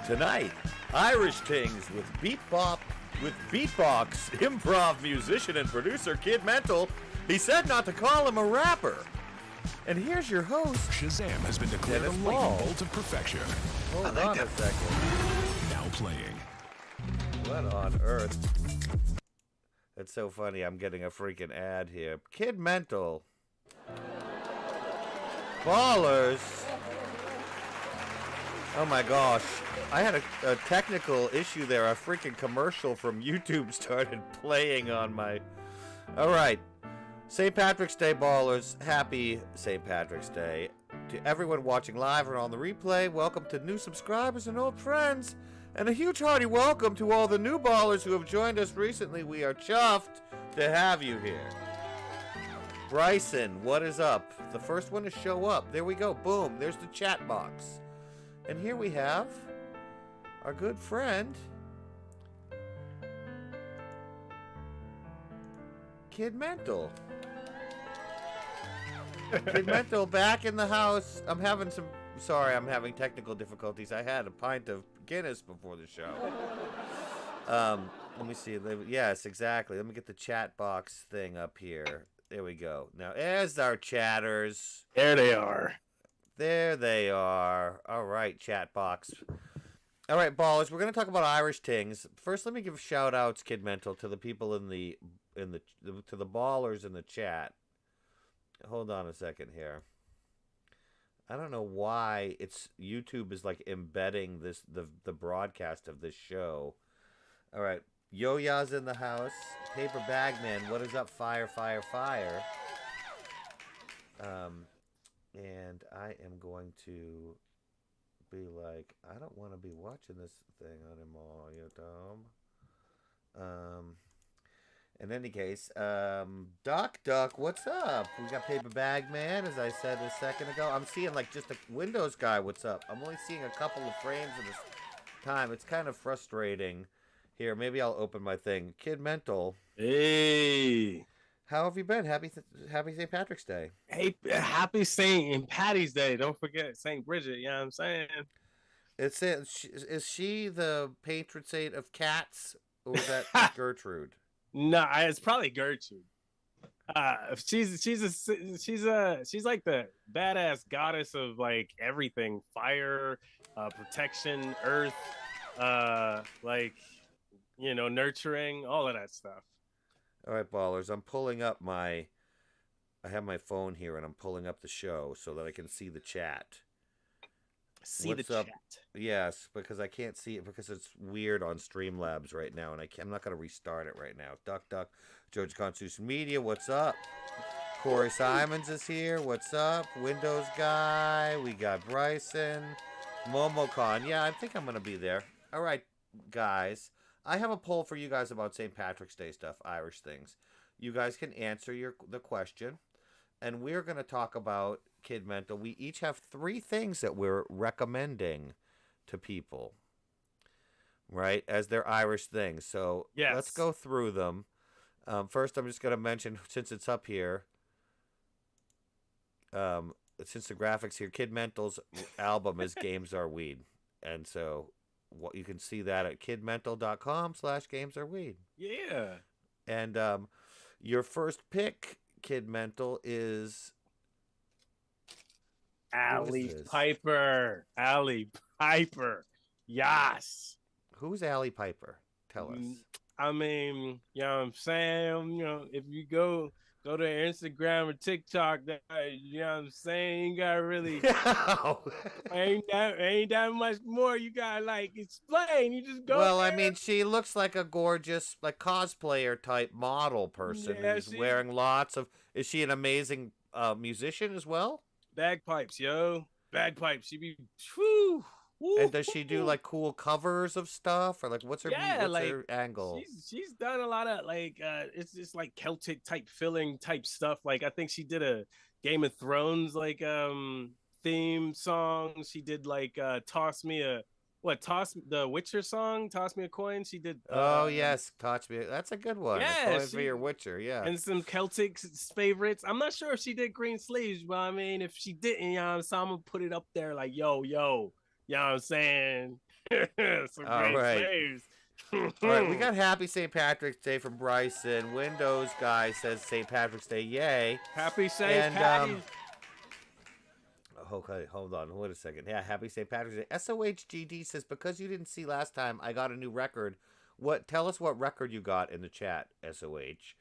Tonight, Irish Tings with beatbox improv musician and producer Kid Mental. He said not to call him a rapper. And here's your host, Shazam has been declared Dennis a lightning bolt of perfection. Hold on a second. Now playing. What on earth? It's so funny. I'm getting a freaking ad here. Kid Mental. Ballers. Oh my gosh. I had a technical issue there. A freaking commercial from YouTube started playing on my... Alright. St. Patrick's Day, ballers. Happy St. Patrick's Day. To everyone watching live or on the replay, welcome to new subscribers and old friends. And a huge hearty welcome to all the new ballers who have joined us recently. We are chuffed to have you here. Bryson, what is up? The first one to show up. There we go. Boom. There's the chat box. And here we have our good friend, Kid Mental. Kid Mental back in the house. I'm having technical difficulties. I had a pint of Guinness before the show. Let me see. Yes, exactly. Let me get the chat box thing up here. There we go. Now, there's our chatters. There they are. There they are. All right, chat box. All right, ballers. We're gonna talk about Irish Tings. First, let me give shout outs, Kid Mental, to the people to the ballers in the chat. Hold on a second here. I don't know why YouTube is like embedding the broadcast of this show. All right, Yo-Ya's in the house. Paper Bagman, what is up? Fire, fire, fire. And I am going to be like, I don't want to be watching this thing anymore, in any case, Duck, what's up? We got Paper Bag Man, as I said a second ago. I'm seeing like just a Windows guy, what's up? I'm only seeing a couple of frames at this time. It's kind of frustrating. Here, maybe I'll open my thing. Kid Mental. Hey. How have you been? Happy St. Patrick's Day. Hey, happy St. Patty's Day. Don't forget St. Bridget, you know what I'm saying? Is she the patron saint of cats, or is that Gertrude? No, it's probably Gertrude. She's like the badass goddess of like everything: fire, protection, earth, nurturing, all of that stuff. All right, ballers. I'm pulling up I have my phone here, and I'm pulling up the show so that I can see the chat. What's up? Chat. Yes, because I can't see it because it's weird on Streamlabs right now, and I'm not going to restart it right now. Duck, George Constitution Media, what's up? Corey Simons is here, what's up? Windows Guy, we got Bryson, MomoCon. Yeah, I think I'm going to be there. All right, guys. I have a poll for you guys about St. Patrick's Day stuff, Irish things. You guys can answer the question, and we're going to talk about Kid Mental. We each have 3 things that we're recommending to people, right, as their Irish things. So yes. Let's go through them. First, I'm just going to mention, since it's up here, since the graphics here, Kid Mental's album is Games Are Weed, and so you can see that at kidmental.com/gamesarweed. Yeah. And your first pick, Kid Mental, is Allie Piper. Allie Piper. Yes. Who's Allie Piper? Tell us. I mean, you know what I'm saying? If you go to Instagram or TikTok, you know what I'm saying? You gotta really ain't that much more you gotta like explain. You just go. Well, there. I mean, she looks like a gorgeous, like cosplayer type model person who's wearing lots of. Is she an amazing musician as well? Bagpipes, yo. Bagpipes. She be whew. And does she do like cool covers of stuff, or like what's her angle? She's done a lot of like it's just like Celtic type filling type stuff. Like I think she did a Game of Thrones like theme song. She did like toss the Witcher song, Toss Me a Coin. She did oh yes, Toss Me. That's a good one. Yeah, for your Witcher, yeah. And some Celtic favorites. I'm not sure if she did Green Sleeves, but I mean if she didn't, so I'm gonna put it up there like yo. You know what I'm saying? Some All great right. saves. All right, we got Happy St. Patrick's Day from Bryson. Windows guy says St. Patrick's Day, yay. Happy St. And Patty's. okay, hold on, wait a second. Yeah, Happy St. Patrick's Day. SOHGD says because you didn't see last time, I got a new record. What? Tell us what record you got in the chat, SOH.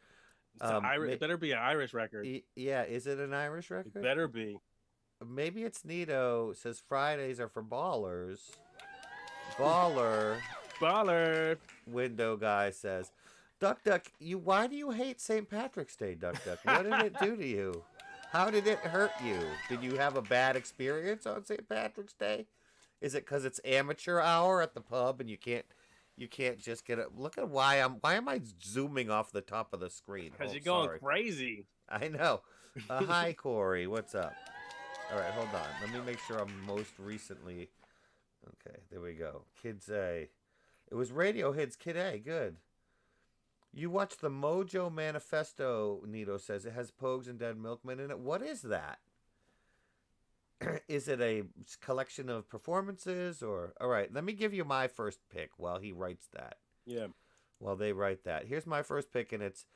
It better be an Irish record. Yeah, is it an Irish record? It better be. Maybe it's Nito. Says Fridays are for ballers. Baller. Baller. Window guy says, Duck Duck, why do you hate St. Patrick's Day, Duck Duck? What did it do to you? How did it hurt you? Did you have a bad experience on St. Patrick's Day? Is it because it's amateur hour at the pub and you can't just get it? Look at why am I zooming off the top of the screen? Because you're going crazy. I know. Hi Corey, what's up? All right, hold on. Let me make sure I'm most recently. Okay, there we go. Kids A. It was Radiohead's Kid A. Good. You watched the Mojo Manifesto, Nito says. It has Pogues and Dead Milkmen in it. What is that? Is it a collection of performances or... All right, let me give you my first pick while he writes that. Yeah. While they write that. Here's my first pick, and it's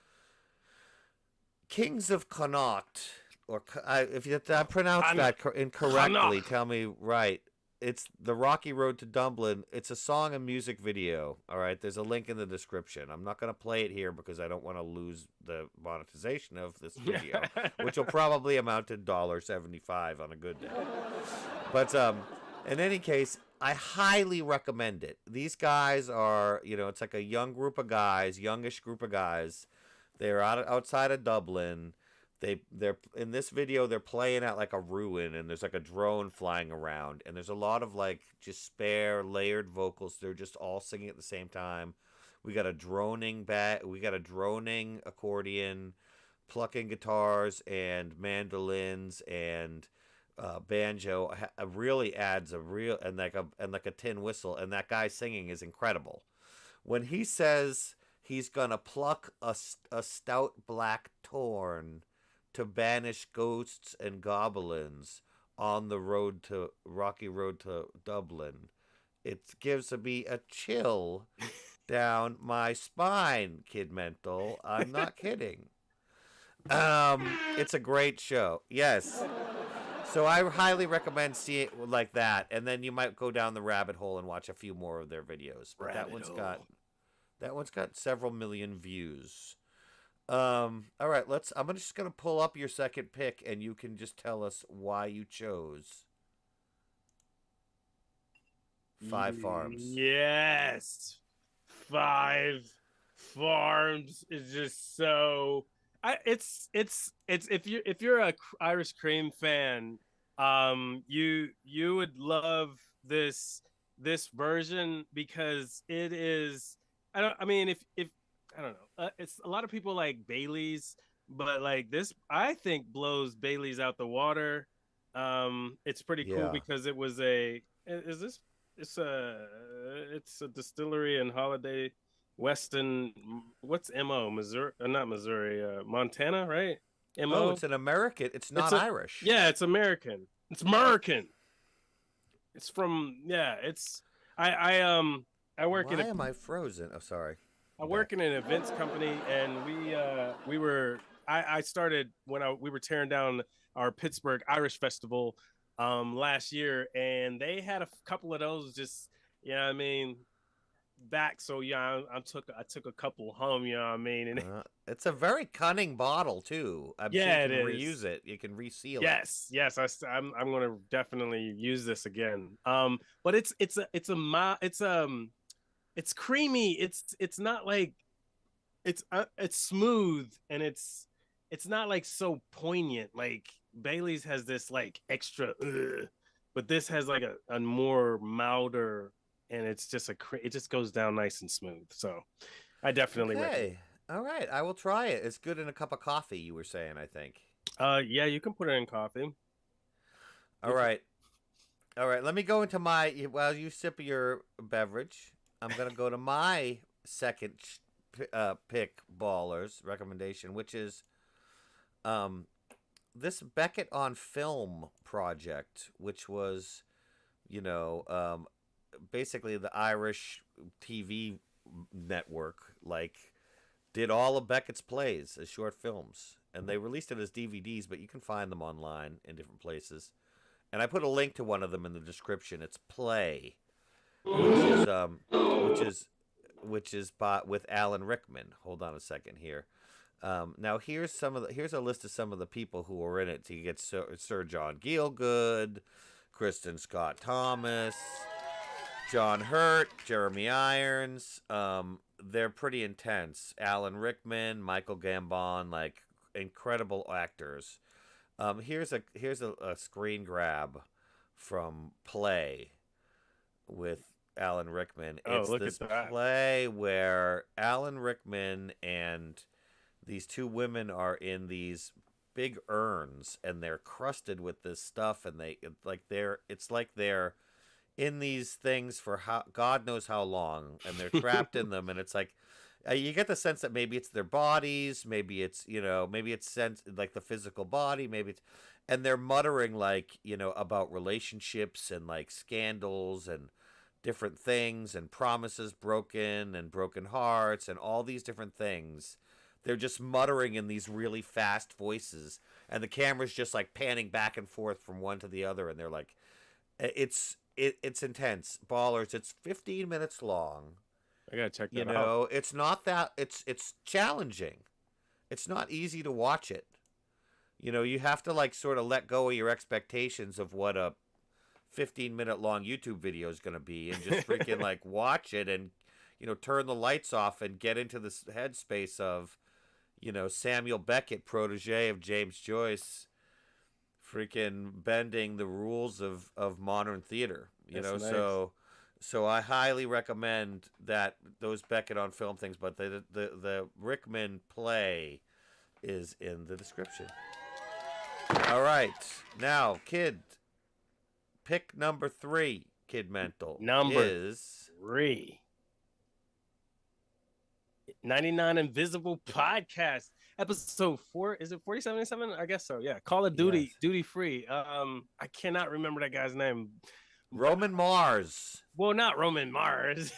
Kings of Connaught. Or if I pronounce that incorrectly, tell me right. It's The Rocky Road to Dublin. It's a song and music video. All right, there's a link in the description. I'm not going to play it here because I don't want to lose the monetization of this video, which will probably amount to $1.75 on a good day. But in any case, I highly recommend it. These guys are, it's like a young group of guys, youngish group of guys. They're outside of Dublin. They're in this video. They're playing at like a ruin, and there's like a drone flying around, and there's a lot of like just spare layered vocals. They're just all singing at the same time. We got a droning accordion, plucking guitars and mandolins and banjo. Really adds a real and like a tin whistle. And that guy singing is incredible. When he says he's gonna pluck a stout black thorn to banish ghosts and goblins on the rocky road to Dublin, it gives me a chill down my spine, Kid Mental. I'm not kidding. It's a great show. Yes. So I highly recommend seeing it like that, and then you might go down the rabbit hole and watch a few more of their videos. But that one's got several million views. All right, I'm just gonna pull up your second pick, and you can just tell us why you chose Five Farms. Yes, Five Farms is just so. It's if you're a Irish Cream fan, you would love this version because it is. I don't know. It's a lot of people like Bailey's, but like this, I think blows Bailey's out the water. It's pretty cool because it was it's a distillery in Holiday Weston. What's MO? Missouri? Not Missouri. Montana, right? MO. Oh, it's an American. It's not Irish. Yeah, it's American. It's American. It's from It's I work in. Why am I frozen? Oh, sorry. I work in an events company, and I started when we were tearing down our Pittsburgh Irish Festival last year, and they had a couple of those just back. So I took a couple home, and it's a very cunning bottle too. I'm sure you can reuse it. You can reseal it. Yes. I'm going to definitely use this again. But it's creamy. It's not like it's smooth, and it's not like so poignant. Like Bailey's has this like extra, but this has like a more milder, and it's just it just goes down nice and smooth. So I definitely recommend. All right, I will try it. It's good in a cup of coffee. You were saying, I think. Yeah, you can put it in coffee. All right. Let me go into while you sip your beverage. I'm going to go to my second pick ballers recommendation, which is this Beckett on Film project, which was, basically the Irish TV network like did all of Beckett's plays as short films, and they released it as DVDs, but you can find them online in different places. And I put a link to one of them in the description. It's Play, which is with Alan Rickman. Hold on a second here. Now here's a list of some of the people who were in it. You get Sir John Gielgud, Kristen Scott Thomas, John Hurt, Jeremy Irons. They're pretty intense. Alan Rickman, Michael Gambon, like incredible actors. Here's a screen grab from Play with Alan Rickman. It's look this at that. play where Alan Rickman and these two women are in these big urns, and they're crusted with this stuff, and it's like they're in these things for God knows how long, and they're trapped in them, and it's like you get the sense that maybe it's their bodies, maybe it's sense like the physical body, and they're muttering like about relationships and like scandals and different things and promises broken and broken hearts and all these different things. They're just muttering in these really fast voices, and the camera's just like panning back and forth from one to the other, and they're like, it's intense, ballers. It's 15 minutes long. I gotta check that out. It's not that it's challenging. It's not easy to watch it. You have to like sort of let go of your expectations of what a 15-minute long YouTube video is going to be, and just freaking like watch it, and turn the lights off and get into this headspace of Samuel Beckett, protege of James Joyce, freaking bending the rules of modern theater. That's nice. So I highly recommend that those Beckett on film things, but the Rickman Play is in the description. All right, now kid, pick number 3. Kid Mental is 3. 99 Invisible Podcast, episode 4. Is it 4077? I guess so. Yeah. Call of Duty, Yes. Duty Free. I cannot remember that guy's name. Roman Mars. Well, not Roman Mars.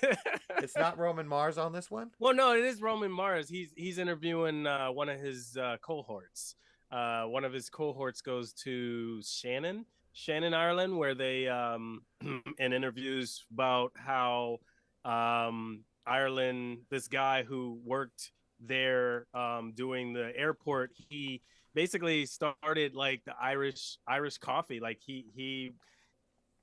It's not Roman Mars on this one? Well, no, it is Roman Mars. He's interviewing one of his cohorts. One of his cohorts goes to Shannon, Ireland, where they in interviews about how Ireland, this guy who worked there doing the airport, he basically started like the Irish coffee. Like he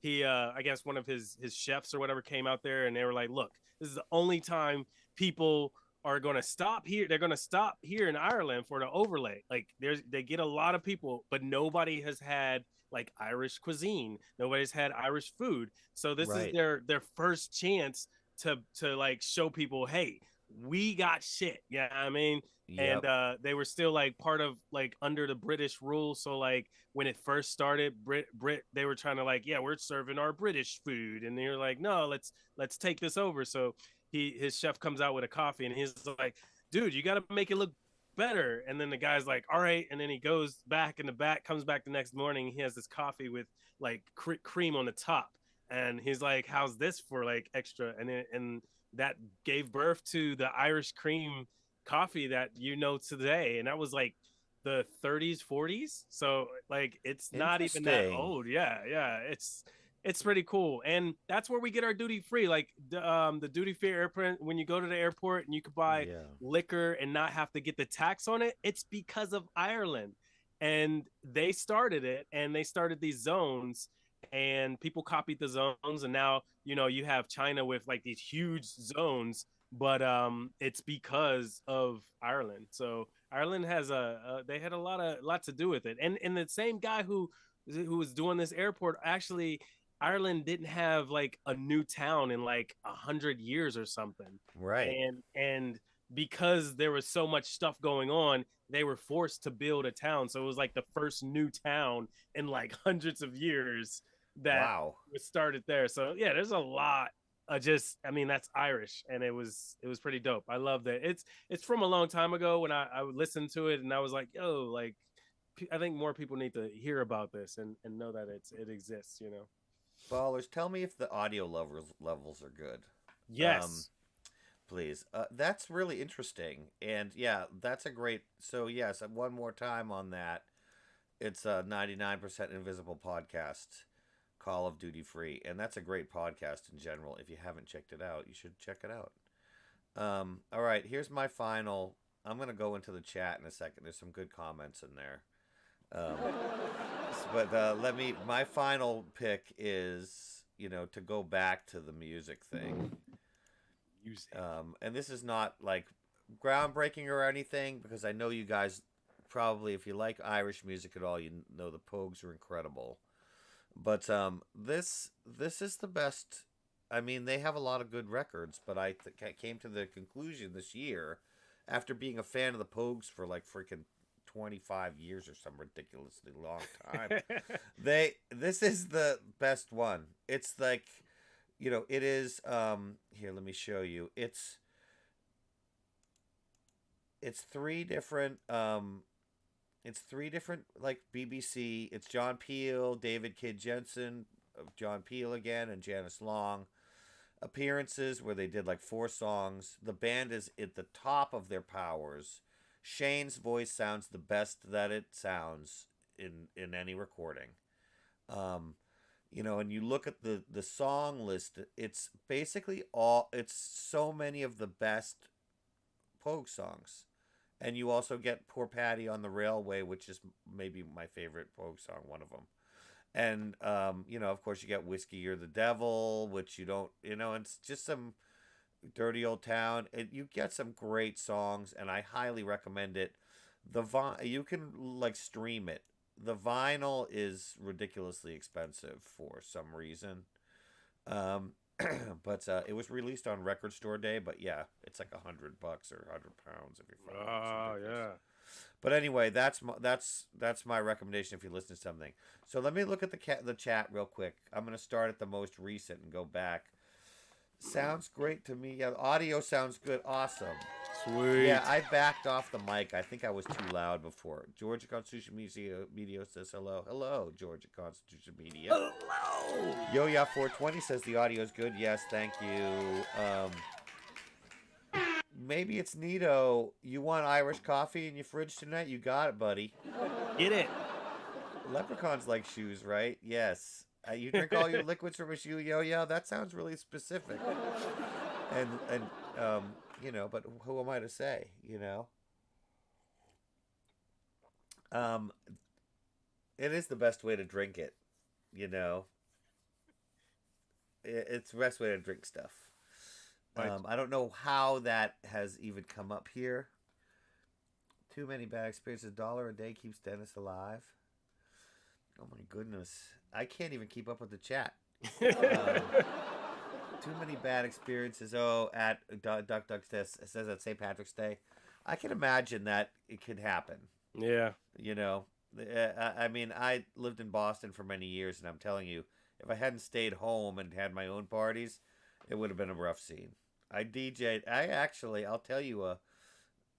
I guess one of his chefs or whatever came out there, and they were like, look, this is the only time people are going to stop here. They're going to stop here in Ireland for the overlay. Like they get a lot of people, but nobody has had like Irish cuisine. Nobody's had Irish food. So this is their first chance to like show people, hey, we got shit. Yeah, I mean, Yep. and they were still like part of like under the British rule. So like when it first started, Brit they were trying to like, yeah, we're serving our British food, and they're like, no, let's take this over. So his chef comes out with a coffee, and he's like, dude, you got to make it look better. And then the guy's like, all right. And then he goes back in the back, comes back the next morning. He has this coffee with like cream on the top. And he's like, how's this for like extra? And that gave birth to the Irish cream coffee that today. And that was like the 30s, 40s. So like, it's not even that old. Yeah. It's pretty cool. And that's where we get our duty free. Like the duty free airport, when you go to the airport and you could buy liquor and not have to get the tax on it, it's because of Ireland. And they started it, and they started these zones, and people copied the zones. And now, you have China with like these huge zones, but it's because of Ireland. So Ireland has they had a lot to do with it. And the same guy who was doing this airport, actually, Ireland didn't have like a new town in like 100 years or something. Right. And because there was so much stuff going on, they were forced to build a town. So it was like the first new town in like hundreds of years that was started there. So yeah, there's a lot. That's Irish, and it was pretty dope. I love that. It's from a long time ago when I would listen to it, and I was like, yo, like, I think more people need to hear about this and know that it exists. Ballers, tell me if the audio levels are good. Yes. Please. That's really interesting. And yeah, that's a great. So, yes, one more time on that. It's a 99% Invisible podcast, Call of Duty free. And that's a great podcast in general. If you haven't checked it out, you should check it out. All right, here's my final. I'm going to go into the chat in a second. There's some good comments in there. But my final pick is, to go back to the music thing. And this is not like groundbreaking or anything, because I know you guys probably, if you like Irish music at all, you know the Pogues are incredible. But this is the best. I mean, they have a lot of good records, but I came to the conclusion this year, after being a fan of the Pogues for like freaking 25 years or some ridiculously long time, this is the best one. It's like, it is. Here, let me show you. It's three different. It's three different, like, BBC. It's John Peel, David Kidd Jensen, John Peel again, and Janice Long appearances where they did like 4 songs. The band is at the top of their powers. Shane's voice sounds the best that it sounds in any recording. And you look at the song list, it's basically it's so many of the best Pogue songs. And you also get Poor Patty on the Railway, which is maybe my favorite Pogue song, one of them. And, of course, you get Whiskey You're the Devil, which you don't, it's just some Dirty Old Town. You get some great songs, and I highly recommend it. You can, like, stream it. The vinyl is ridiculously expensive for some reason. But it was released on Record Store Day, but yeah, it's like $100 or £100 if you're finding it. Oh, yeah. But anyway, that's my recommendation if you listen to something. So let me look at the chat real quick. I'm going to start at the most recent and go back. Sounds great to me. Yeah, the audio sounds good. Awesome. Sweet. Yeah, I backed off the mic. I think I was too loud before. Georgia Constitution Media says hello. Hello, Georgia Constitution Media. Hello. Yo-Ya420 says the audio is good. Yes, thank you. Maybe it's Nito. You want Irish coffee in your fridge tonight? You got it, buddy. Get it. Leprechauns like shoes, right? Yes. You drink all your liquids from a shoe, Yo-Ya? That sounds really specific. And but who am I to say, It is the best way to drink it, It's the best way to drink stuff. Right. I don't know how that has even come up here. Too many bad experiences. $1 a day keeps Dennis alive. Oh my goodness. I can't even keep up with the chat. Too many bad experiences. Oh, at Duck says at St. Patrick's Day. I can imagine that it could happen. Yeah. I mean, I lived in Boston for many years, and I'm telling you, if I hadn't stayed home and had my own parties, it would have been a rough scene. I DJ'd. I'll tell you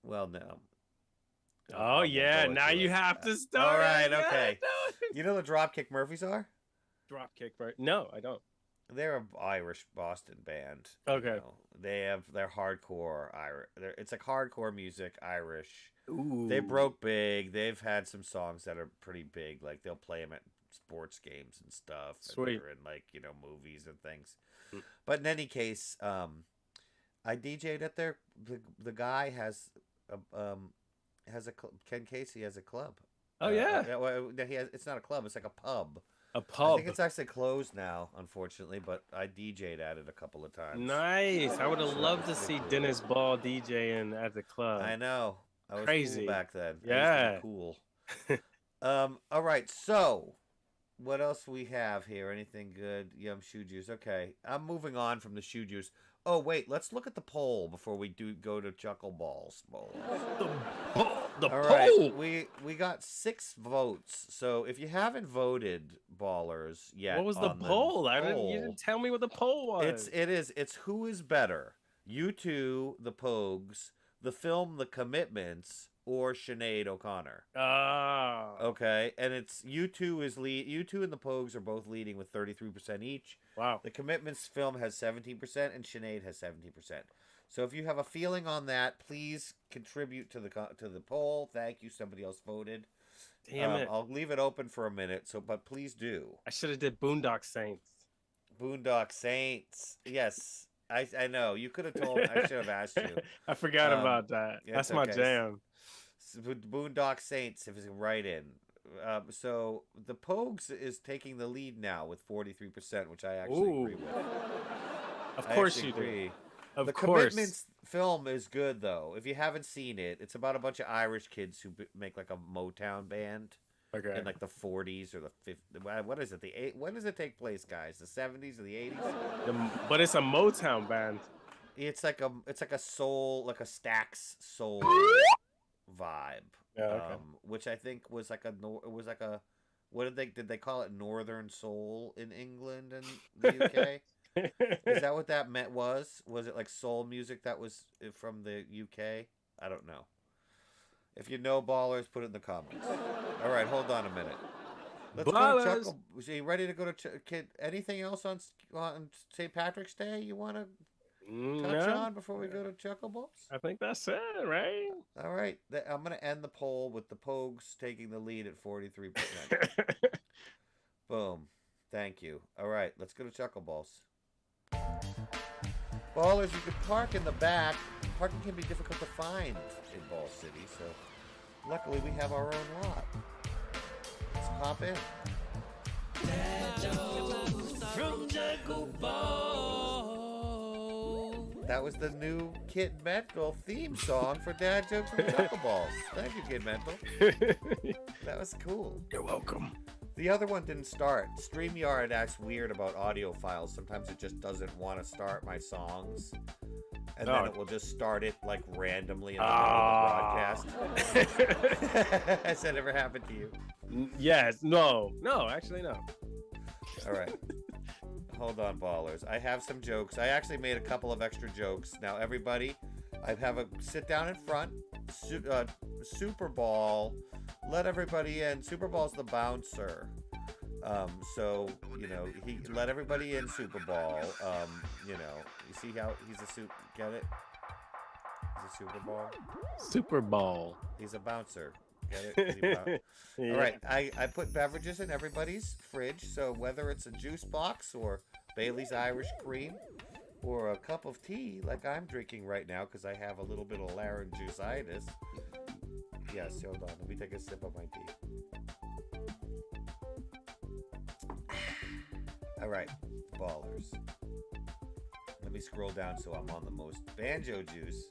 well, no. Oh, yeah. Now you have to start. All right, okay. You know the Dropkick Murphys are? Dropkick, right? No, I don't. They're an Irish Boston band. Okay. They're hardcore Irish. It's like hardcore music, Irish. Ooh. They broke big. They've had some songs that are pretty big. Like they'll play them at sports games and stuff. Sweet. And they're in like movies and things. But in any case, I DJ'd at their. The guy has a Ken Casey has a club. Oh yeah. It's not a club. It's like a pub. A pub. I think it's actually closed now, unfortunately, but I DJ'd at it a couple of times. Nice. I would have loved to see Dennis Ball DJing at the club. I know. I was Crazy. cool back then. Yeah. Cool. All right. So, what else we have here? Anything good? Yum shoe juice. Okay. I'm moving on from the shoe juice. Oh, wait. Let's look at the poll before we go to Chuckleballs. The All poll. right, we got 6 votes. So if you haven't voted, ballers, yet, What was the poll? You didn't tell me what the poll was. It's who is better, U2, the Pogues, the film The Commitments, or Sinead O'Connor. Oh. Okay, and it's U2 is lead. U2 and the Pogues are both leading with 33% each. Wow. The Commitments film has 17%, and Sinead has 17%. So if you have a feeling on that, please contribute to the poll. Thank you. Somebody else voted. Damn it. I'll leave it open for a minute. But please do. I should have did Boondock Saints. Boondock Saints. Yes, I know. You could have told. I should have asked you. I forgot about that. That's my jam. Boondock Saints, if it's right in. So the Pogues is taking the lead now with 43%, which I actually agree with. Of course you do. The Commitments film is good, though. If you haven't seen it, it's about a bunch of Irish kids who make like a Motown band. Okay. In like the 40s or the 50s. What is it? When does it take place, guys? The 70s or the 80s? But it's a Motown band. It's like a soul, like a Stax soul vibe. Yeah, okay. Which I think was like what did they call it? Northern soul in England and the UK? Is that what that meant? Was it like soul music that was from the UK? I don't know. If you know, ballers, put it in the comments. All right, hold on a minute. Let's go to Chuckle. Are you ready to go to Kid? Anything else on St. Patrick's Day you want to touch on before we go to Chuckleballs? I think that's it, right? All right. I'm going to end the poll with the Pogues taking the lead at 43%. Boom. Thank you. All right, let's go to Chuckleballs. Ballers, you can park in the back. Parking can be difficult to find in Ball City, so luckily we have our own lot. Let's hop in. That was the new Kid Mental theme song for Dad Jokes from Chuckleballs. Thank you, Kid Mental. That was cool. You're welcome. The other one didn't start. StreamYard acts weird about audio files. Sometimes it just doesn't want to start my songs. And then it will just start it like randomly in the middle of the broadcast. Has that ever happened to you? Yes. No, actually no. All right. Hold on, ballers. I have some jokes. I actually made a couple of extra jokes. Now, everybody, I have a sit down in front. Super Ball. Let everybody in. Super Ball's the bouncer. So, he let everybody in Super Ball. You see how he's a get it? He's a Super Ball. Super Ball. He's a bouncer. Get it? Yeah. All right. I put beverages in everybody's fridge. So whether it's a juice box or Bailey's Irish Cream or a cup of tea like I'm drinking right now because I have a little bit of laryngitis. Yes, hold on. Let me take a sip of my tea. All right, ballers. Let me scroll down so I'm on the most. Banjo juice.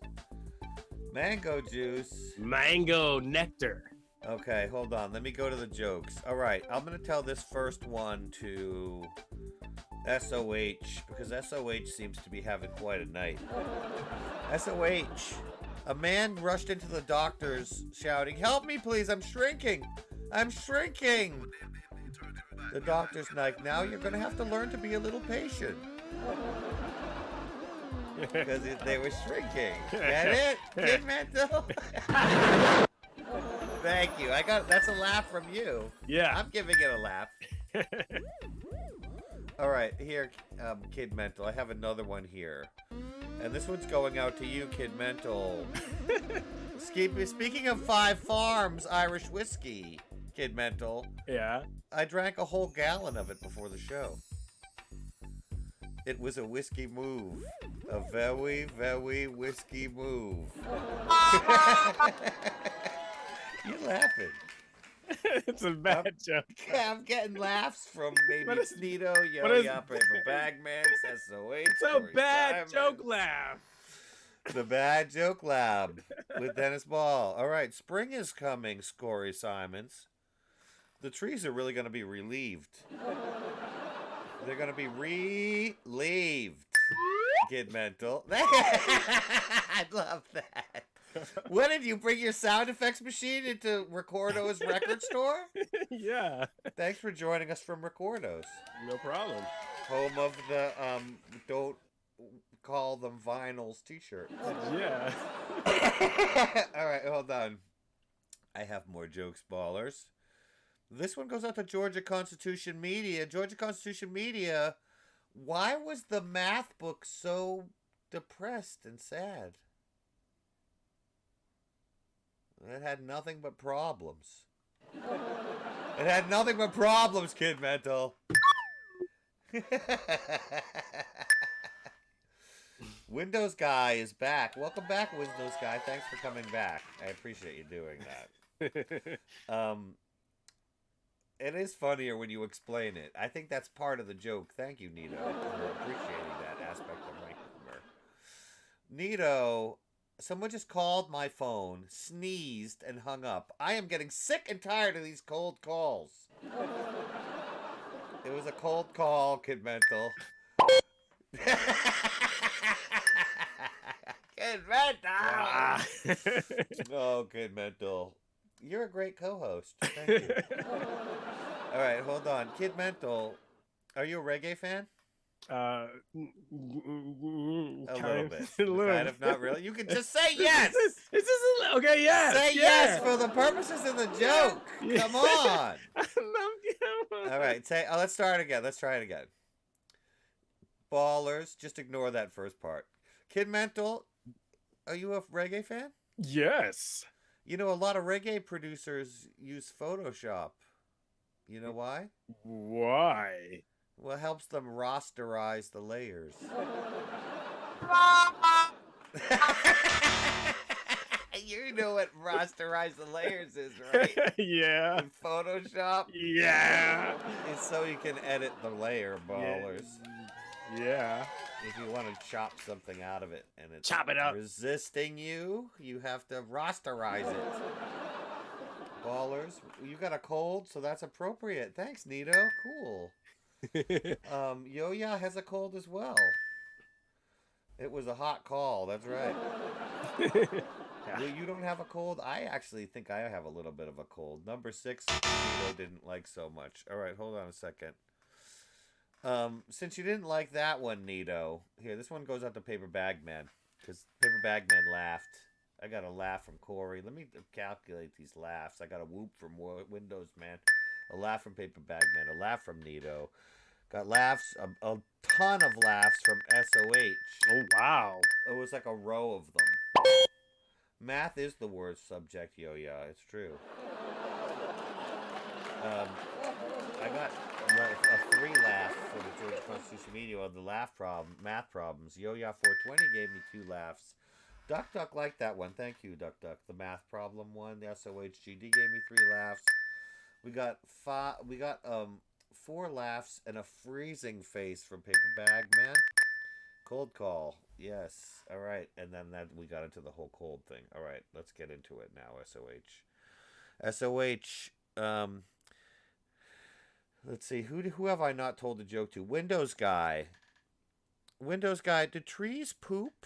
Mango juice. Mango nectar. Okay, hold on. Let me go to the jokes. All right, I'm going to tell this first one to SOH because SOH seems to be having quite a night. SOH. A man rushed into the doctor's shouting, "Help me, please. I'm shrinking. I'm shrinking." The doctor's like, "Now you're going to have to learn to be a little patient." Because they were shrinking. Get it? Kid Mental? Thank you. That's a laugh from you. Yeah. I'm giving it a laugh. All right, here, Kid Mental. I have another one here. And this one's going out to you, Kid Mental. Speaking of 5 Farms Irish whiskey, Kid Mental. Yeah. I drank a whole gallon of it before the show. It was a whiskey move. A very, very whiskey move. You're laughing. It's a bad joke. I'm getting laughs from maybe Sneedo, Paper Bagman, SOH. It's a bad joke laugh. The Bad Joke Lab with Dennis Ball. All right, spring is coming, Scory Simons. The trees are really going to be relieved. They're going to be relieved. Kid Mental. I love that. What did you bring your sound effects machine into Recordo's record store? Yeah. Thanks for joining us from Recordo's. No problem. Home of the don't call them vinyls t-shirt. Yeah. All right, hold on. I have more jokes, ballers. This one goes out to Georgia Constitution Media. Georgia Constitution Media, why was the math book so depressed and sad? It had nothing but problems. It had nothing but problems, Kid Mental. Windows Guy is back. Welcome back, Windows Guy. Thanks for coming back. I appreciate you doing that. It is funnier when you explain it. I think that's part of the joke. Thank you, Nito, for appreciating that aspect of my humor. Nito, someone just called my phone, sneezed, and hung up. I am getting sick and tired of these cold calls. It was a cold call, Kid Mental. Kid Mental! Oh, Kid Mental. You're a great co-host. Thank you. All right, hold on. Kid Mental, are you a reggae fan? A little bit. Kind of, not really. You can just say yes. Okay, yes. Say yes for the purposes of the joke. Yeah. Come on. All right, let's start again. Let's try it again. Ballers, just ignore that first part. Kid Mental, are you a reggae fan? Yes. You know, a lot of reggae producers use Photoshop. You know why? Why? Well, it helps them rasterize the layers. You know what rasterize the layers is, right? Yeah. In Photoshop? Yeah. It's so you can edit the layer, ballers. Yeah. If you want to chop something out of it and it's Chop it up. resisting you, you have to rasterize it. Ballers, you got a cold, so that's appropriate. Thanks, Nito. Cool. Yo-Ya has a cold as well. It was a hot call. That's right. Well, you don't have a cold? I actually think I have a little bit of a cold. Number 6, Nito didn't like so much. All right, hold on a second. Since you didn't like that one, Nito, here, this one goes out to Paper Bag Man, because Paper Bag Man laughed. I got a laugh from Corey. Let me calculate these laughs. I got a whoop from Windows Man, a laugh from Paper Bag Man, a laugh from Nito. Got laughs, a ton of laughs from SOH. Oh, wow. It was like a row of them. Math is the worst subject, Yo-Ya. It's true. I got a 3 laugh for the Georgia Constitution Media on the math problems. Yo-Ya 420 gave me 2 laughs. Duck Duck liked that one. Thank you, Duck Duck. The math problem one. The SOHGD gave me 3 laughs. We got 4 laughs and a freezing face from Paper Bag Man. Cold call. Yes. All right. And then we got into the whole cold thing. All right. Let's get into it now, SOH. SOH, let's see. Who have I not told the joke to? Windows Guy. Windows Guy, do trees poop?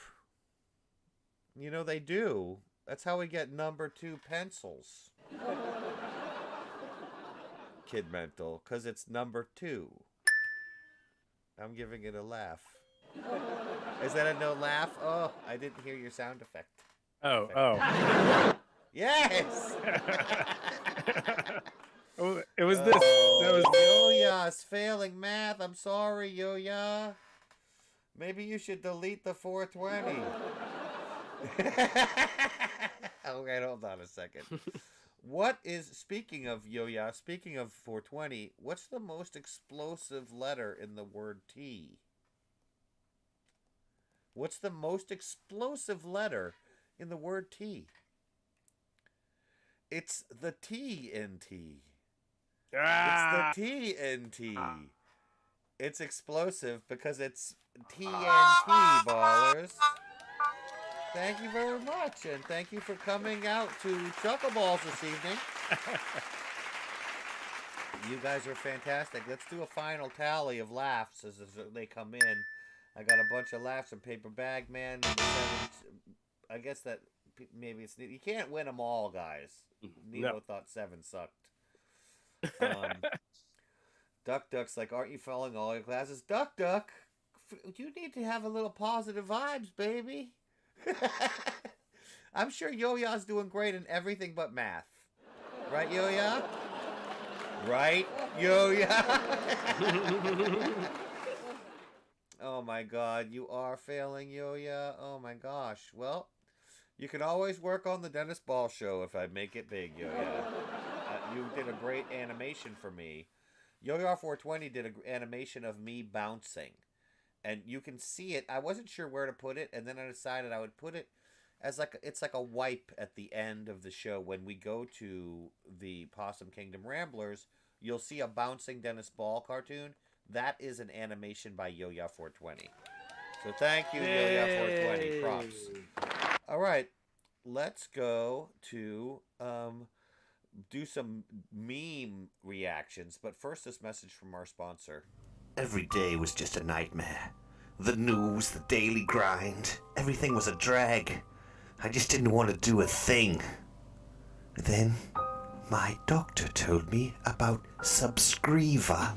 You know, they do. That's how we get number 2 pencils. Kid Mental, because it's number 2. I'm giving it a laugh. Is that a no laugh? Oh, I didn't hear your sound effect. Oh. Yes! Oh, it was this. That was Yo-Ya's failing math. I'm sorry, Yo-Ya. Maybe you should delete the 420. Okay, hold on a second. Speaking of Yo-Ya, speaking of 420, what's the most explosive letter in the word T? What's the most explosive letter in the word T? It's the T in T. It's the T in T. It's explosive because it's TNT, ballers. Thank you very much, and thank you for coming out to Chuckleballs this evening. You guys are fantastic. Let's do a final tally of laughs as they come in. I got a bunch of laughs from Paper Bag Man. I guess that maybe it's... You can't win them all, guys. Nito thought 7 sucked. Duck Duck's like, aren't you failing all your classes? Duck Duck, you need to have a little positive vibes, baby. I'm sure Yo-Ya's doing great in everything but math. Right, Yo-Ya? Right, Yo-Ya? Oh my God, you are failing, Yo-Ya. Oh my gosh. Well, you can always work on the Dennis Ball show if I make it big, Yo-Ya. You did a great animation for me. Yo-Ya 420 did an animation of me bouncing. And you can see it. I wasn't sure where to put it, and then I decided I would put it as it's like a wipe at the end of the show. When we go to the Possum Kingdom Ramblers, you'll see a bouncing Dennis Ball cartoon. That is an animation by Yo-Ya 420. So thank you, Yo-Ya 420. Props. All right, let's go to do some meme reactions. But first, this message from our sponsor. Every day was just a nightmare. The news, the daily grind, everything was a drag. I just didn't want to do a thing. Then, my doctor told me about Subscriva.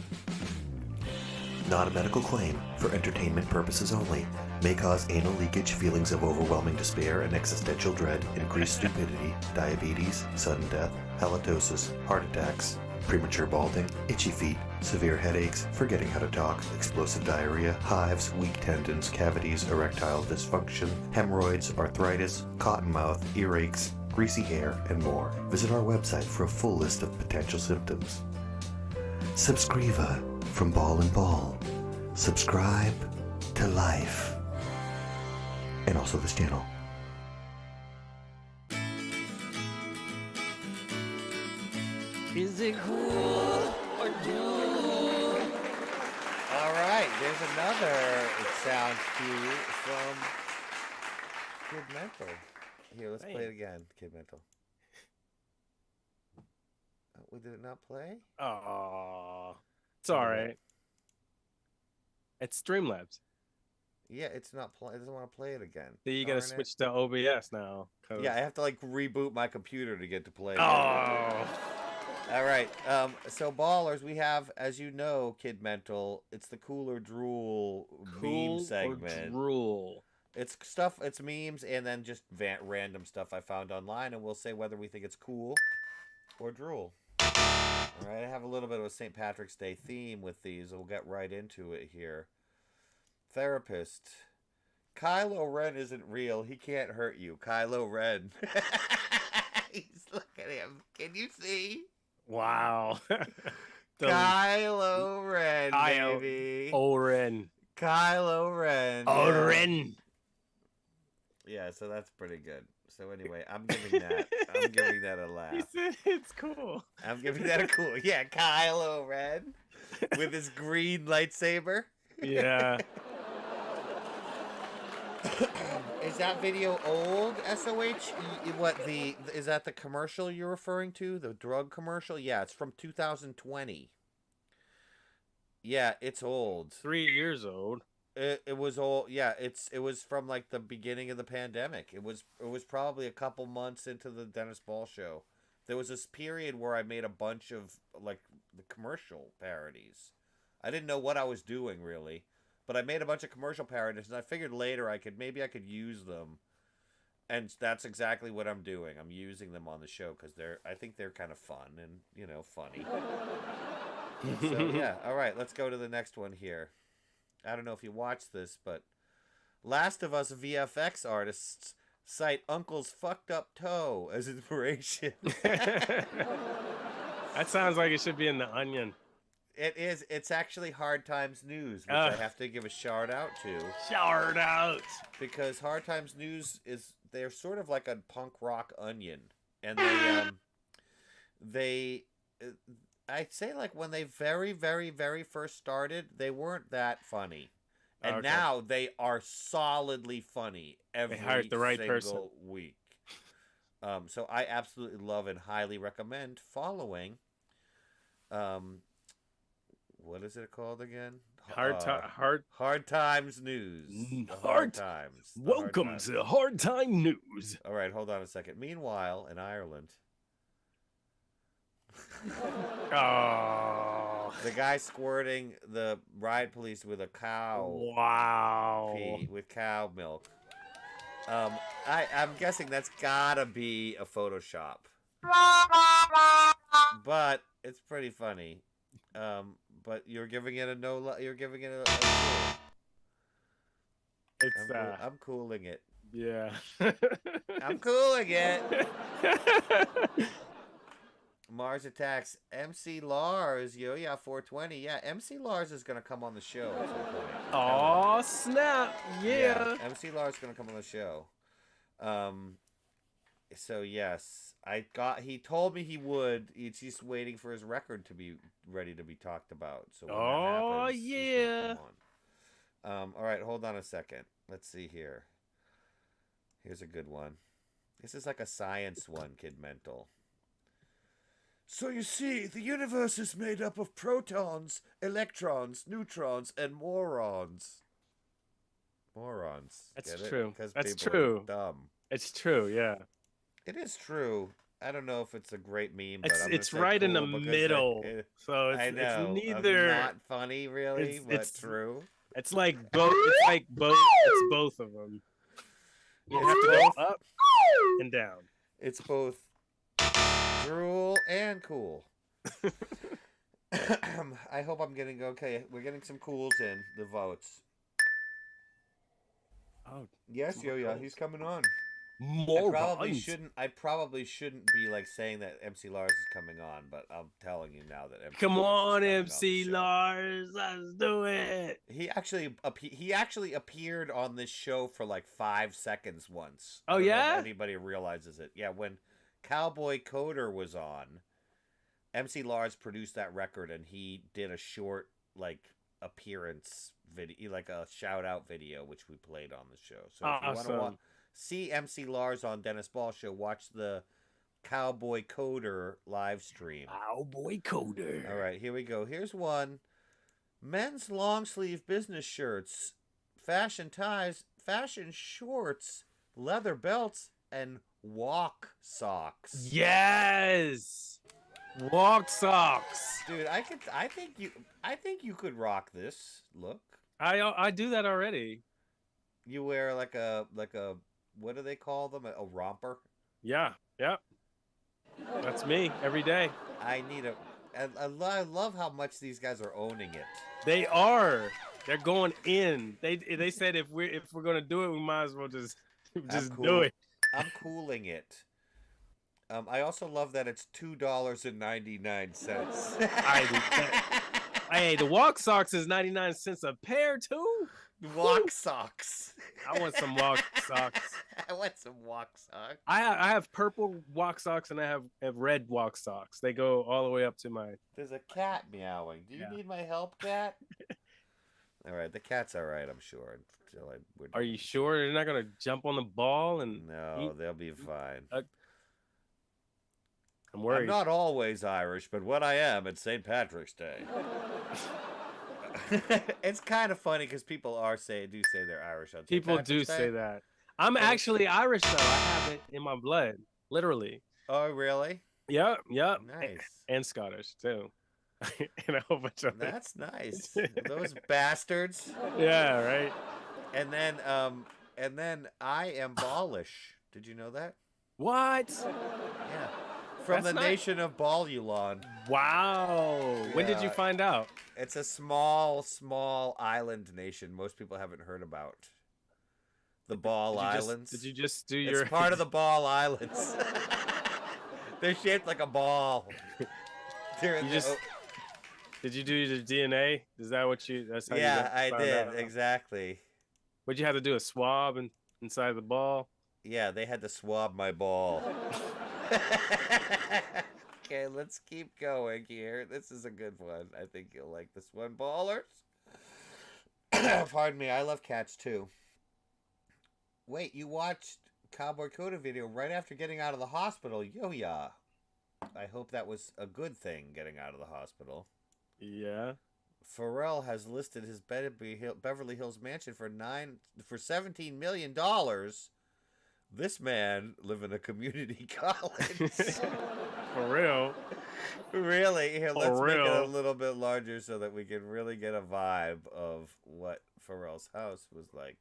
Not a medical claim, for entertainment purposes only. May cause anal leakage, feelings of overwhelming despair and existential dread, increased stupidity, diabetes, sudden death, halitosis, heart attacks, premature balding, itchy feet, severe headaches, forgetting how to talk, explosive diarrhea, hives, weak tendons, cavities, erectile dysfunction, hemorrhoids, arthritis, cotton mouth, earaches, greasy hair, and more. Visit our website for a full list of potential symptoms. Subscriva from Ball and Ball. Subscribe to life. And also this channel. Is it cool or cool? All right, there's another sound cue from Kid Mental. Here, let's play it again, Kid Mental. Oh, did it not play? Oh, it's all right. It's Streamlabs. Yeah, it's not playing. It doesn't want to play it again. So you gotta switch to OBS now. Yeah, I have to like reboot my computer to get to play. Oh. All right. So ballers, we have, as you know, Kid Mental. It's the Cool or Drool meme segment. Or drool. It's stuff. It's memes and then just random stuff I found online, and we'll say whether we think it's cool or drool. All right. I have a little bit of a St. Patrick's Day theme with these. We'll get right into it here. Therapist. Kylo Ren isn't real. He can't hurt you. Kylo Ren. Look at him. Can you see? Wow. Kylo Ren, baby. Oren. Kylo Ren. Oren. Yeah, so that's pretty good. So anyway, I'm giving that a laugh. He said it's cool. I'm giving that a cool. Yeah, Kylo Ren with his green lightsaber. Yeah. Is that video old, SOH? Is that the commercial you're referring to? The drug commercial? Yeah, it's from 2020. Yeah, it's old. 3 years old. It was old. Yeah, it was from like the beginning of the pandemic. It was probably a couple months into the Dennis Ball show. There was this period where I made a bunch of like the commercial parodies. I didn't know what I was doing really. But I made a bunch of commercial parodies, and I figured later I could use them, and that's exactly what I'm doing. I'm using them on the show because I think they're kind of fun and funny. So yeah, all right, let's go to the next one here. I don't know if you watched this, but Last of Us VFX artists cite Uncle's fucked up toe as inspiration. That sounds like it should be in the Onion. It is. It's actually Hard Times News, which I have to give a shout out to. Shout out! Because Hard Times News they're sort of like a punk rock Onion. And I'd say like when they very, very, very first started, they weren't that funny. And now they are solidly funny every single week. So I absolutely love and highly recommend following what is it called again? Hard Times News. Hard Times. Welcome to Hard Time News. All right, hold on a second. Meanwhile, in Ireland, the guy squirting the riot police with a cow. Wow. Pee, with cow milk. I'm guessing that's gotta be a Photoshop. But it's pretty funny. But you're giving it a no. You're giving it a cool. It's I'm cooling it. yeah. I'm cooling it. Mars Attacks. MC Lars. Yo, yeah, 420. Yeah, MC Lars is going to come on the show at some point. Oh, snap. Yeah. MC Lars is going to come on the show. So, yes. He told me he would. He's just waiting for his record to be ready to be talked about. So when that happens, he's gonna come on. All right, hold on a second. Let's see here. Here's a good one. This is like a science one, Kid Mental. So you see, the universe is made up of protons, electrons, neutrons, and morons. Morons. That's Get it? true. 'Cause That's people true. are dumb. It's true, yeah. It is true. I don't know if it's a great meme, but It's right in the middle. So I know. it's neither Not funny, really, but it's true. It's like both. It's like both. It's both of them. You have to go up and down. It's both drool and cool. I hope I'm getting okay. We're getting some cools in the votes. Oh, Yes, yeah, he's coming on. more. I probably shouldn't be like saying that MC Lars is coming on, but I'm telling you now that MC Come Lars is on, coming MC the show. Lars, let's do it. He actually appeared on this show for like 5 seconds once. Oh, I don't know yeah? if anybody realizes it. Yeah, when Cowboy Coder was on, MC Lars produced that record, and he did a short like appearance video, like a shout out video, which we played on the show. So if you want to see MC Lars on Dennis Ball Show, watch the Cowboy Coder live stream. Cowboy Coder. All right, here we go. Here's one. Men's long sleeve business shirts, fashion ties, fashion shorts, leather belts, and walk socks. Yes. Walk socks. Dude, I think you could rock this look. I do that already. You wear like a what do they call them? A romper? Yeah. That's me every day. I love how much these guys are owning it. They are. They're going in. They said if we're gonna do it, we might as well just do it. I'm cooling it. I also love that it's $2.99. Hey, the walk socks is 99 cents a pair too. Walk socks. I want some walk socks. I want some walk socks. I have purple walk socks and I have red walk socks. They go all the way up to my. There's a cat meowing. Do you need my help, cat? All right, the cat's all right, I'm sure. Are you sure they're not gonna jump on the ball and? No, they'll be fine. I'm worried. I'm not always Irish, but when I am, it's St. Patrick's Day. It's kind of funny because people do say they're Irish on St. People Patrick's do Day. say that. I'm actually Irish though. I have it in my blood, literally. Oh, really? Yep. Nice. And Scottish too, and a whole bunch of. That's nice. Those bastards. Yeah, right. And then I am Ballish. Did you know that? What? Yeah. From That's the nation of Balulon. Wow. When did you Yeah. find out? It's a small island nation most people haven't heard about. The Ball Islands. Did you just do your? It's part of the Ball Islands. They're shaped like a ball. Did you do your DNA? Is that what you? That's how Yeah, you I found did. out? Exactly. Would you have to do a swab inside the ball? Yeah, they had to swab my ball. Okay, let's keep going here. This is a good one. I think you'll like this one, ballers. Pardon me, I love cats too. Wait, you watched Cowboy Coda video right after getting out of the hospital. Yo-ya. I hope that was a good thing, getting out of the hospital. Yeah. Pharrell has listed his Beverly Hills mansion for $17 million. This man live in a community college. For real. Really? Here, let's make it a real. little bit larger so that we can really get a vibe of what Pharrell's house is like.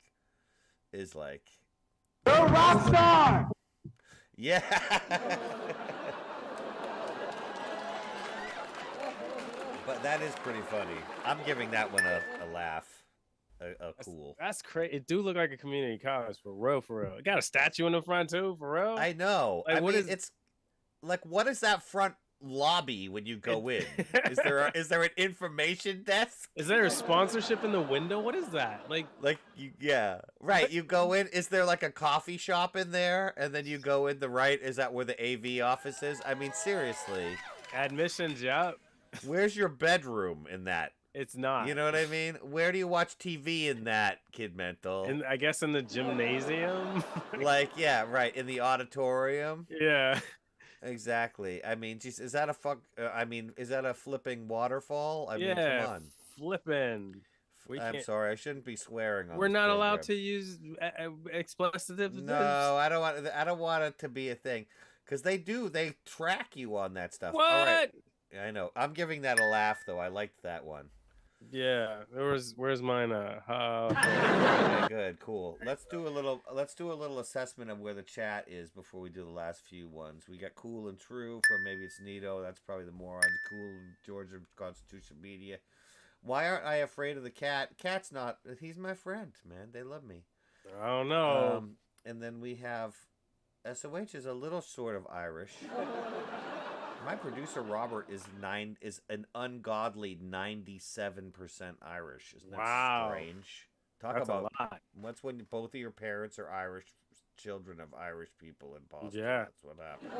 The rock star! Yeah. That is pretty funny. I'm giving that one a laugh. A cool. That's crazy. It do look like a community college for real, for real. It got a statue in the front too, for real. I know. Like, I mean, it's like, what is that front lobby when you go in? Is there an information desk? Is there a sponsorship in the window? What is that? Like yeah, right. You go in. Is there like a coffee shop in there? And then you go in the right. Is that where the AV office is? I mean, seriously. Admissions, yup. Where's your bedroom in that? It's not. You know what I mean? Where do you watch TV in that, Kid Mental? And I guess in the gymnasium. Like, yeah, right, in the auditorium. Yeah. Exactly. I mean, geez, is that is that a flipping waterfall? I mean, come on. Flipping. I'm sorry, I shouldn't be swearing on. We're this not program. allowed to use expletives. No, I don't want it to be a thing, because they track you on that stuff. What? All right. I know. I'm giving that a laugh though. I liked that one. Yeah. Where's mine? Okay, good, cool. Let's do a little assessment of where the chat is before we do the last few ones. We got Cool and True from maybe it's Nito. That's probably the morons. Cool Georgia Constitution Media. Why aren't I afraid of the cat? Cat's not. He's my friend, man. They love me. I don't know. And then we have SOH is a little sort of Irish. My producer Robert is an ungodly 97% Irish. Isn't that strange? Talk That's about a lot. What's when both of your parents are Irish, children of Irish people in Boston. Yeah. That's what happens.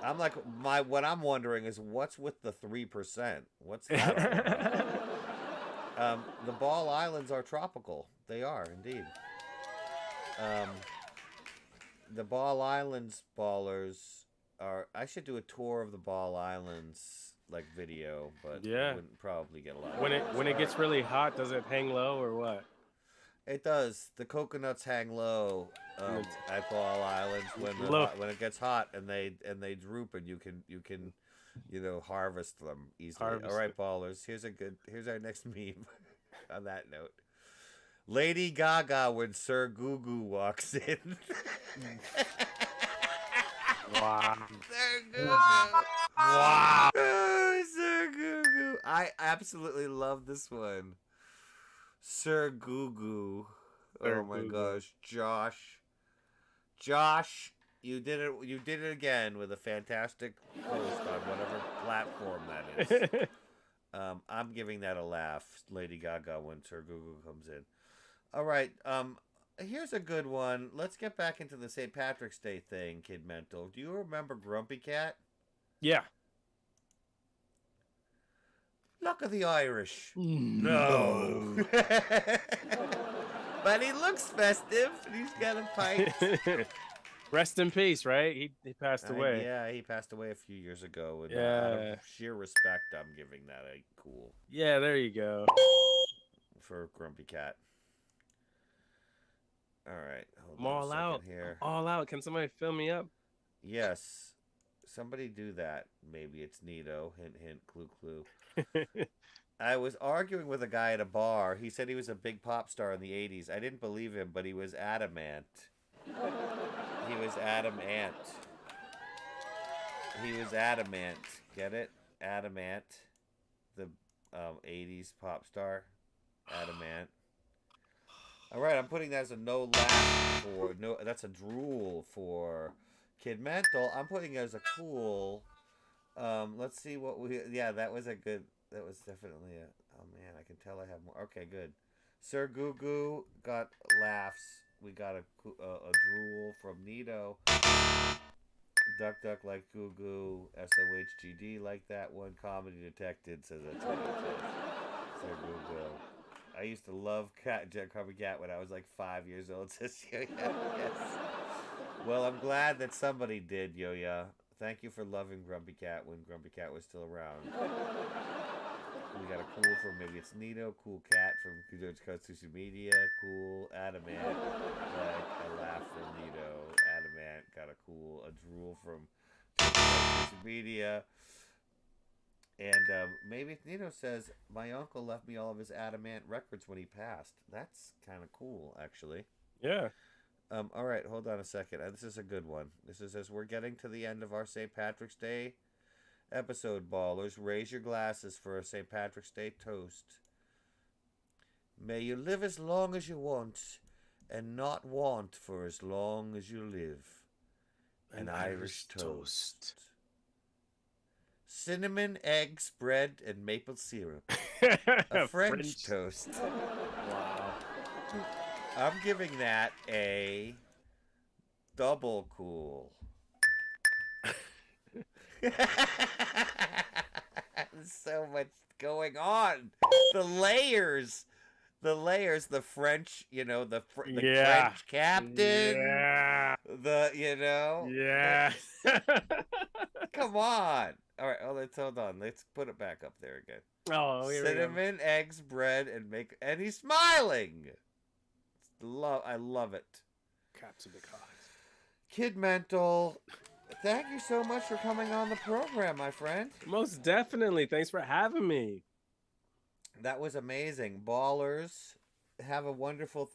I'm like, what I'm wondering is what's with the 3%? What's that? The Ball Islands are tropical. They are indeed. The Ball Islands ballers are. I should do a tour of the Ball Islands like video, but yeah, it wouldn't probably get a lot. When it gets really hot, does it hang low or what? It does. The coconuts hang low at Ball Islands when it gets hot, and they droop, and you can harvest them easily. All right, ballers. Here's our next meme. On that note, Lady Gaga when Sir Gugu walks in. Wow. Sir Gugu. Wow. Oh, Sir Gugu. I absolutely love this one. Sir Gugu. Oh my gosh, Josh, you did it again with a fantastic post on whatever platform that is. I'm giving that a laugh, Lady Gaga, when Sir Gugu comes in. All right, here's a good one. Let's get back into the St. Patrick's Day thing, Kid Mental. Do you remember Grumpy Cat? Yeah. Luck of the Irish. No. But he looks festive. He's got a pipe. Rest in peace, right? He passed away. Yeah, he passed away a few years ago. And, yeah. out of sheer respect, I'm giving that a cool. Yeah, there you go. For Grumpy Cat. All right. I'm all out. Here. All out. Can somebody fill me up? Yes. Somebody do that. Maybe it's Nito. Hint, hint, clue, clue. I was arguing with a guy at a bar. He said he was a big pop star in the 80s. I didn't believe him, but he was adamant. He was adamant. He was adamant. Get it? Adamant. The 80s pop star. Adamant. All right, I'm putting that as a no laugh for no. That's a drool for Kid Mental. I'm putting it as a cool. Let's see what we. Yeah, that was a good. That was definitely a. Oh man, I can tell I have more. Okay, good. Sir Gugu got laughs. We got a drool from Nito. Duck Duck like Gugu. SOHGD like that one. Comedy Detected says that's what it says. Sir Gugu. I used to love Grumpy Cat when I was like 5 years old. Says Yo-Ya. Yes. Well, I'm glad that somebody did, Yo-Ya. Thank you for loving Grumpy Cat when Grumpy Cat was still around. We got a cool from maybe it's Nito, Cool Cat from Georgia Constitution Media, Cool Adamant, like a laugh from Nito, Adamant got a cool, a drool from Georgia Constitution Media. And maybe Nito says, my uncle left me all of his Adamant records when he passed. That's kind of cool, actually. Yeah. All right, hold on a second. This is a good one. This is as we're getting to the end of our St. Patrick's Day episode, ballers. Raise your glasses for a St. Patrick's Day toast. May you live as long as you want, and not want for as long as you live. An Irish toast. Cinnamon, eggs, bread, and maple syrup. A French toast. Wow. I'm giving that a double cool. So much going on. The layers, the French, the French captain. Yeah. Yeah. Come on. All right, let's hold on. Let's put it back up there again. Oh, here we go. Cinnamon, eggs, bread, and he's smiling. I love it. Caps of the cards. Kid Mental, thank you so much for coming on the program, my friend. Most definitely. Thanks for having me. That was amazing. Ballers, have a wonderful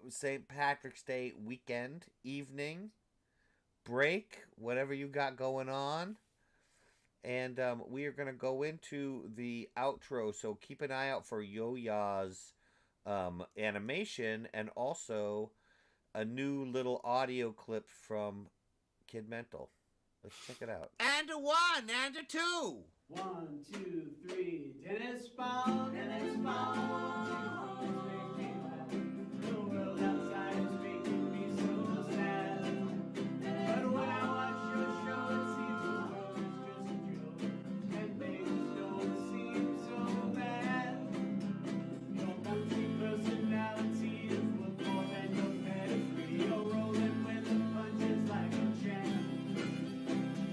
St. Patrick's Day weekend, evening, break, whatever you got going on. And we are going to go into the outro, so keep an eye out for Yo-Ya's animation and also a new little audio clip from Kid Mental. Let's check it out. And a 1 and a 2. 1, 2, 3. Dennis Ball, Dennis Ball. The world outside is making me so sad. But when I watch your show, it seems the world is just a joke, and things don't seem so bad. Your multi-personality is worth more than your pedigree. You're rolling with the punches like a champ.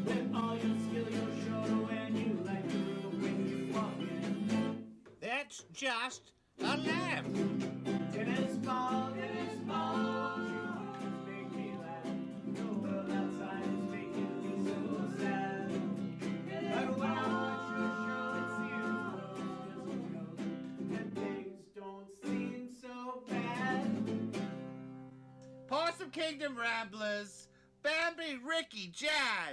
With all your skill, you're sure when you like the room when you walk in. That's just a laugh. Dennis Ball, Dennis Ball. You always make me laugh. The world outside is making me so sad. But when I watch your show, it seems the world's just a joke, and things don't seem so bad. Possum Kingdom Ramblers, Bambi, Ricky, Jazz.